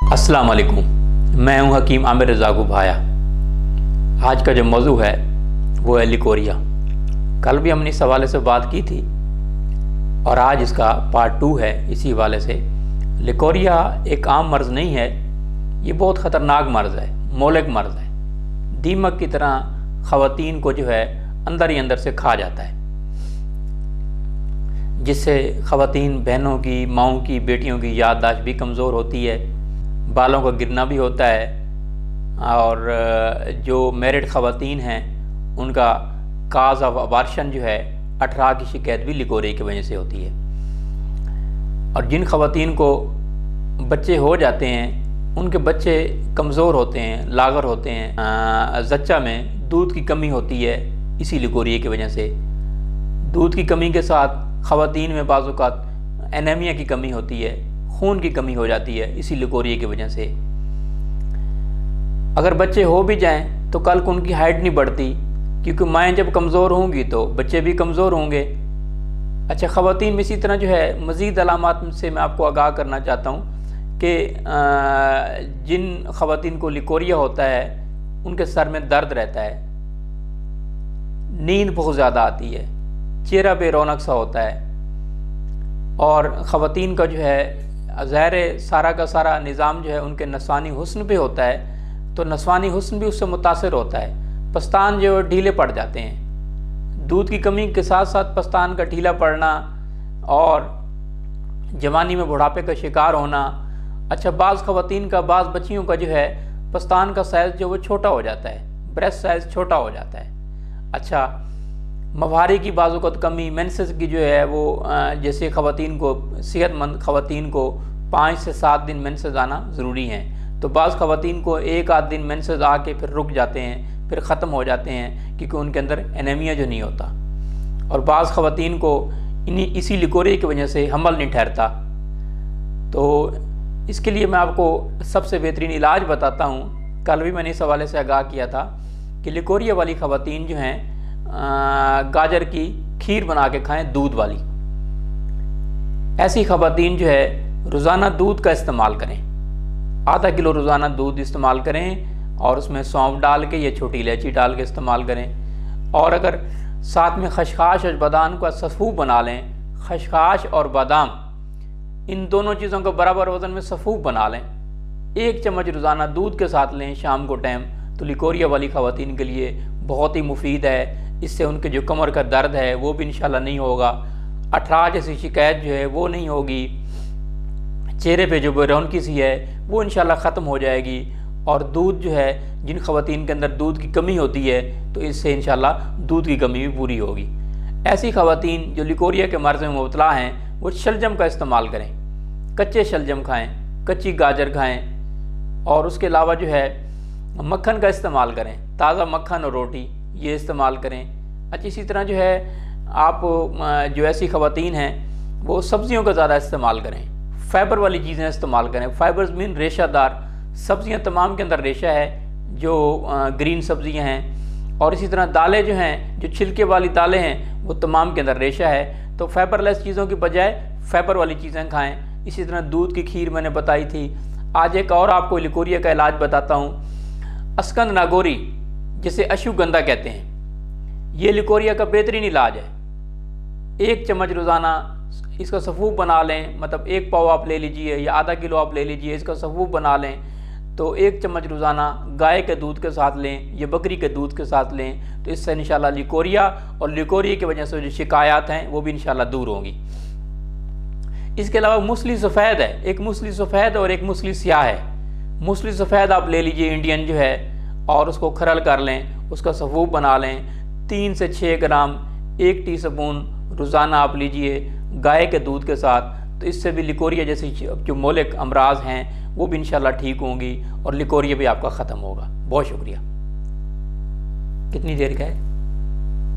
अस्सलाम वालेकुम, मैं हूं हकीम आमिर रज़ा भाया। आज का जो मौजू है वो है लिकोरिया। कल भी हमने इस हवाले से बात की थी और आज इसका पार्ट 2 है। इसी हवाले से लिकोरिया एक आम मर्ज़ नहीं है, ये बहुत ख़तरनाक मर्ज़ है, मोहलिक मर्ज़ है। दीमक की तरह ख़वातीन को जो है अंदर ही अंदर से खा जाता है, जिससे ख़वातीन बहनों की, माओं की, बेटियों की याददाश्त भी कमज़ोर होती है, बालों का गिरना भी होता है और जो मैरिड ख़वातीन हैं उनका काज ऑफ अबार्शन जो है 18 की शिकायत भी लिकोरिया की वजह से होती है। और जिन ख़वातीन को बच्चे हो जाते हैं उनके बच्चे कमज़ोर होते हैं, लागर होते हैं, ज़च्चा में दूध की कमी होती है इसी लिकोरिया की वजह से। दूध की कमी के साथ ख़वातीन में बाज़ औक़ात एनीमिया की कमी होती है, खून की कमी हो जाती है इसी लिकोरिया की वजह से। अगर बच्चे हो भी जाएं तो कल को उनकी हाइट नहीं बढ़ती, क्योंकि माएँ जब कमज़ोर होंगी तो बच्चे भी कमज़ोर होंगे। अच्छा, ख़वातीन में इसी तरह जो है मज़ीद अलामात से मैं आपको आगाह करना चाहता हूँ कि जिन ख़वातीन को लिकोरिया होता है उनके सर में दर्द रहता है, नींद बहुत ज़्यादा आती है, चेहरा बेरौनक सा होता है और ख़वातीन का जो है ज़ाहिर सारा का सारा निज़ाम जो है उनके नस्वानी हुस्न पे होता है, तो नस्वानी हुस्न भी उससे मुतासिर होता है। पस्तान जो ढीले पड़ जाते हैं, दूध की कमी के साथ साथ पस्तान का ढीला पड़ना और जवानी में बुढ़ापे का शिकार होना। अच्छा, बाज़ ख़वातीन का, बाज़ बच्चियों का जो है पस्तान का साइज़ जो वो छोटा हो जाता है, ब्रेस्ट साइज़ छोटा हो जाता है। अच्छा, मवारी की बाज़ कमी, मेंसेस की जो है वो जैसे ख़वातीन को, सेहतमंद ख़वातीन को 5 से 7 दिन मेंसेस आना ज़रूरी हैं, तो बाज़ ख़वातीन को 1 आध दिन मेंसेस आके फिर रुक जाते हैं, फिर ख़त्म हो जाते हैं, क्योंकि उनके अंदर एनीमिया जो नहीं होता। और बाज़ ख़वातीन को इसी लिकोरिया की वजह से हमल नहीं ठहरता। तो इसके लिए मैं आपको सबसे बेहतरीन इलाज बताता हूँ। कल भी मैंने इस हवाले से आगाह किया था कि लिकोरिया वाली ख़वातीन जो हैं गाजर की खीर बना के खाएं, दूध वाली। ऐसी ख़वातीन जो है रोज़ाना दूध का इस्तेमाल करें, आधा किलो रोज़ाना दूध इस्तेमाल करें और उसमें सौंफ डाल के या छोटी इलायची डाल के इस्तेमाल करें। और अगर साथ में खशखाश और बादाम का सफ़ूफ बना लें, खशखाश और बादाम इन दोनों चीज़ों को बराबर वज़न में सफ़ूफ बना लें, 1 चम्मच रोज़ाना दूध के साथ लें शाम को टाइम, तो लिकोरिया वाली ख़वातीन के लिए बहुत ही मुफीद है। इससे उनके जो कमर का दर्द है वो भी इंशाल्लाह नहीं होगा, 18 जैसी शिकायत जो है वो नहीं होगी, चेहरे पे जो बेरौनकी सी है वो इंशाल्लाह ख़त्म हो जाएगी। और दूध जो है, जिन ख़वातीन के अंदर दूध की कमी होती है तो इससे इंशाल्लाह दूध की कमी भी पूरी होगी। ऐसी ख़वातीन जो लिकोरिया के मर्ज़ में मुबतला हैं वो शलजम का इस्तेमाल करें, कच्चे शलजम खाएँ, कच्ची गाजर खाएँ और उसके अलावा जो है मक्खन का इस्तेमाल करें, ताज़ा मक्खन और रोटी ये इस्तेमाल करें। अच्छा, इसी तरह जो है आप जो ऐसी ख़वातीन हैं वो सब्ज़ियों का ज़्यादा इस्तेमाल करें, फ़ाइबर वाली चीज़ें इस्तेमाल करें। फ़ाइबर्स मीन रेशादार सब्ज़ियाँ, तमाम के अंदर रेशा है, जो ग्रीन सब्ज़ियाँ हैं। और इसी तरह दालें जो हैं, जो छिलके वाली दालें हैं वो तमाम के अंदर रेशा है, तो फ़ाइबरलेस चीज़ों की बजाय फ़ाइबर वाली चीज़ें खाएँ। इसी तरह दूध की खीर मैंने बताई थी। आज एक और आपको लिकोरिया का इलाज बताता हूँ, अस्कंद नागौरी जिसे अश्वगंधा कहते हैं, ये लिकोरिया का बेहतरीन इलाज है। 1 चम्मच रोज़ाना इसका सफ़ूफ बना लें, मतलब 1 पाव आप ले लीजिए या आधा किलो आप ले लीजिए, इसका सफ़ूफ बना लें तो 1 चम्मच रोज़ाना गाय के दूध के साथ लें या बकरी के दूध के साथ लें, तो इससे इंशाल्लाह लिकोरिया और लिकोरिया की वजह से जो शिकायत हैं वो भी इंशाल्लाह दूर होंगी। इसके अलावा मूसली सफ़ेद है, एक मूसली सफ़ेद और एक मूसली स्याह है। मूसली सफ़ेद आप ले लीजिए, इंडियन जो है, और उसको खरल कर लें, उसका सफ़ूफ बना लें, 3 से 6 ग्राम 1 टीस्पून रोज़ाना आप लीजिए गाय के दूध के साथ, तो इससे भी लिकोरिया जैसी जो मोहलिक अमराज हैं वो भी इंशाल्लाह ठीक होंगी और लिकोरिया भी आपका ख़त्म होगा। बहुत शुक्रिया। कितनी देर का है?